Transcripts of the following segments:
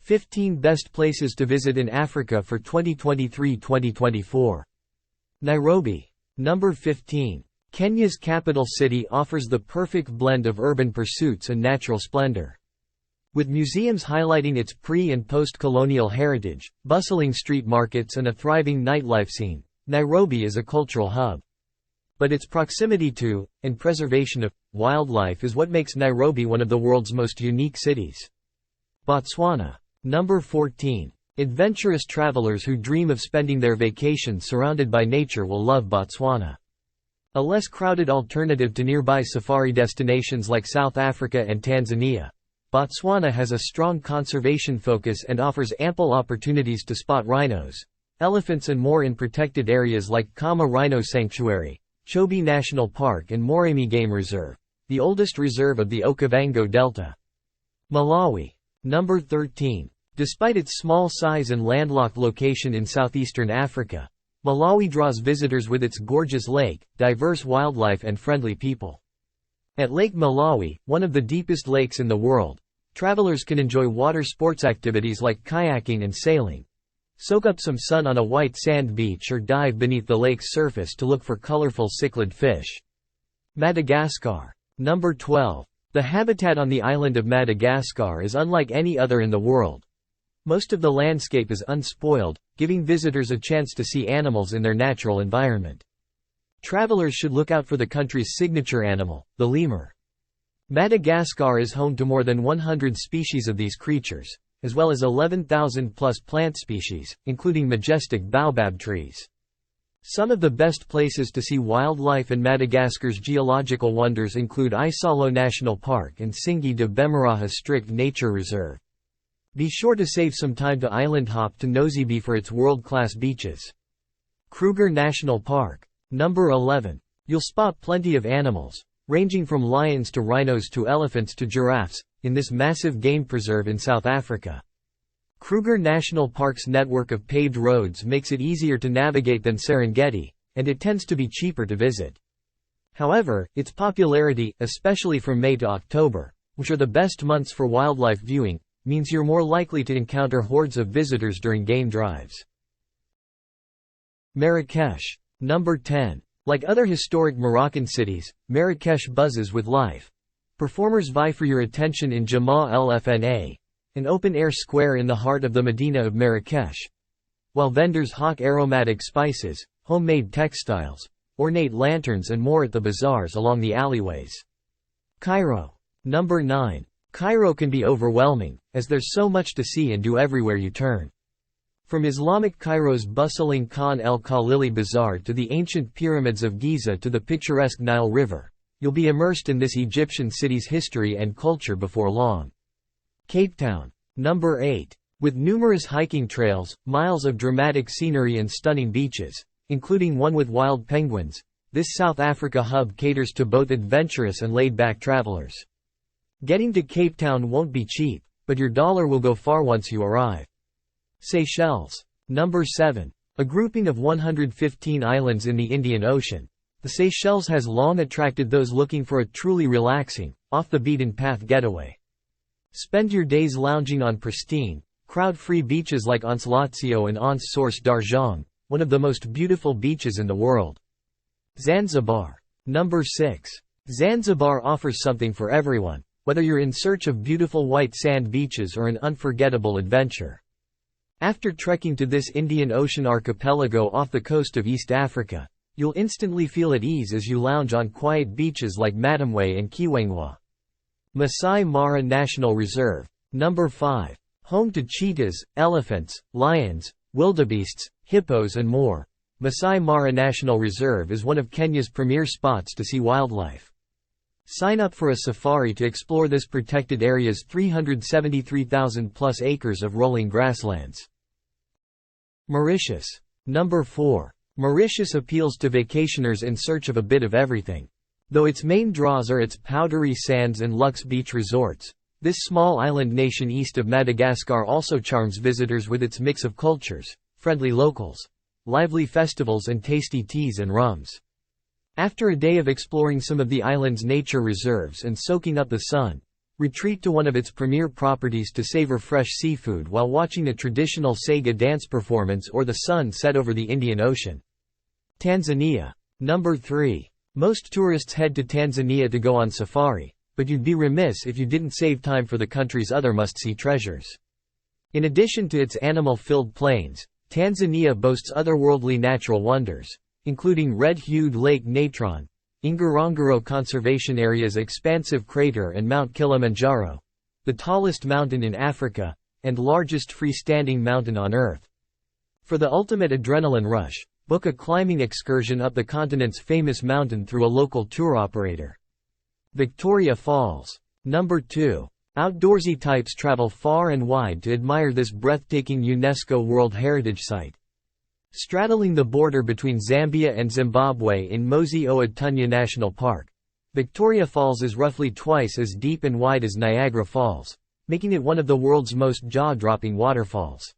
15 Best Places to Visit in Africa for 2023-2024. Nairobi. Number 15. Kenya's capital city offers the perfect blend of urban pursuits and natural splendor. With museums highlighting its pre- and post-colonial heritage, bustling street markets and a thriving nightlife scene, Nairobi is a cultural hub. But its proximity to, and preservation of, wildlife is what makes Nairobi one of the world's most unique cities. Botswana. Number 14. Adventurous travelers who dream of spending their vacations surrounded by nature will love Botswana. A less crowded alternative to nearby safari destinations like South Africa and Tanzania, Botswana has a strong conservation focus and offers ample opportunities to spot rhinos, elephants and more in protected areas like Khama Rhino Sanctuary, Chobe National Park and Moremi Game Reserve, the oldest reserve of the Okavango Delta. Malawi. Number 13. Despite its small size and landlocked location in southeastern Africa, Malawi draws visitors with its gorgeous lake, diverse wildlife and friendly people. At Lake Malawi, one of the deepest lakes in the world, travelers can enjoy water sports activities like kayaking and sailing, soak up some sun on a white sand beach or dive beneath the lake's surface to look for colorful cichlid fish. Madagascar. Number 12. The habitat on the island of Madagascar is unlike any other in the world. Most of the landscape is unspoiled, giving visitors a chance to see animals in their natural environment. Travelers should look out for the country's signature animal, the lemur. Madagascar is home to more than 100 species of these creatures, as well as 11,000 plus plant species, including majestic baobab trees. Some of the best places to see wildlife and Madagascar's geological wonders include Isalo National Park and Singi de Bemaraha Strict Nature Reserve. Be sure to save some time to island hop to Nosy for its world-class beaches. Kruger National Park. Number 11. You'll spot plenty of animals, ranging from lions to rhinos to elephants to giraffes, in this massive game preserve in South Africa. Kruger National Park's network of paved roads makes it easier to navigate than Serengeti, and it tends to be cheaper to visit. However, its popularity, especially from May to October, which are the best months for wildlife viewing, means you're more likely to encounter hordes of visitors during game drives. Marrakesh. Number 10. Like other historic Moroccan cities, Marrakesh buzzes with life. Performers vie for your attention in Jama El Fna, an open-air square in the heart of the Medina of Marrakesh, while vendors hawk aromatic spices, homemade textiles, ornate lanterns and more at the bazaars along the alleyways. Cairo. Number 9. Cairo can be overwhelming, as there's so much to see and do everywhere you turn. From Islamic Cairo's bustling Khan el-Khalili Bazaar to the ancient pyramids of Giza to the picturesque Nile River, you'll be immersed in this Egyptian city's history and culture before long. Cape Town. Number 8. With numerous hiking trails, miles of dramatic scenery and stunning beaches, including one with wild penguins, this South Africa hub caters to both adventurous and laid-back travelers. Getting to Cape Town won't be cheap, but your dollar will go far once you arrive. Seychelles. Number 7. A grouping of 115 islands in the Indian Ocean, the Seychelles has long attracted those looking for a truly relaxing, off-the-beaten-path getaway. Spend your days lounging on pristine, crowd-free beaches like Anse Lazio and Anse Source d'Argent, one of the most beautiful beaches in the world. Zanzibar. Number 6. Zanzibar offers something for everyone, whether you're in search of beautiful white sand beaches or an unforgettable adventure. After trekking to this Indian Ocean archipelago off the coast of East Africa, you'll instantly feel at ease as you lounge on quiet beaches like Matamwe and Kiwengwa. Masai Mara National Reserve. Number 5. Home to cheetahs, elephants, lions, wildebeests, hippos and more, Masai Mara National Reserve is one of Kenya's premier spots to see wildlife. Sign up for a safari to explore this protected area's 373,000-plus acres of rolling grasslands. Mauritius. Number 4. Mauritius appeals to vacationers in search of a bit of everything. Though its main draws are its powdery sands and luxe beach resorts, this small island nation east of Madagascar also charms visitors with its mix of cultures, friendly locals, lively festivals and tasty teas and rums. After a day of exploring some of the island's nature reserves and soaking up the sun, Retreat to one of its premier properties to savor fresh seafood while watching a traditional Sega dance performance or the sun set over the Indian Ocean. Tanzania. Number 3. Most tourists head to Tanzania to go on safari, but you'd be remiss if you didn't save time for the country's other must-see treasures. In addition to its animal-filled plains, Tanzania boasts otherworldly natural wonders, including red-hued Lake Natron, Ngorongoro Conservation Area's expansive crater and Mount Kilimanjaro, the tallest mountain in Africa, and largest freestanding mountain on Earth. For the ultimate adrenaline rush, book a climbing excursion up the continent's famous mountain through a local tour operator. Victoria Falls. Number 2. Outdoorsy types travel far and wide to admire this breathtaking UNESCO World Heritage Site. Straddling the border between Zambia and Zimbabwe in Mosi-oa-Tunya National Park, Victoria Falls is roughly twice as deep and wide as Niagara Falls, making it one of the world's most jaw-dropping waterfalls.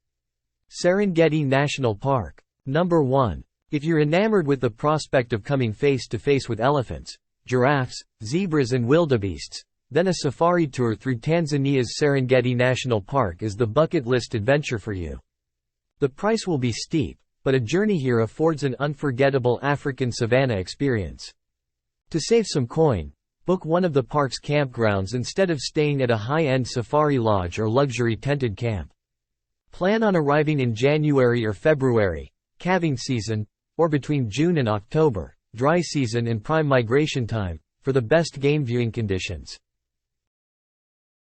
Serengeti National Park. Number 1. If you're enamored with the prospect of coming face to face with elephants, giraffes, zebras and wildebeests, then a safari tour through Tanzania's Serengeti National Park is the bucket list adventure for you. The price will be steep, but a journey here affords an unforgettable African savanna experience. To save some coin, book one of the park's campgrounds instead of staying at a high-end safari lodge or luxury tented camp. Plan on arriving in January or February, calving season, or between June and October, dry season and prime migration time, for the best game viewing conditions.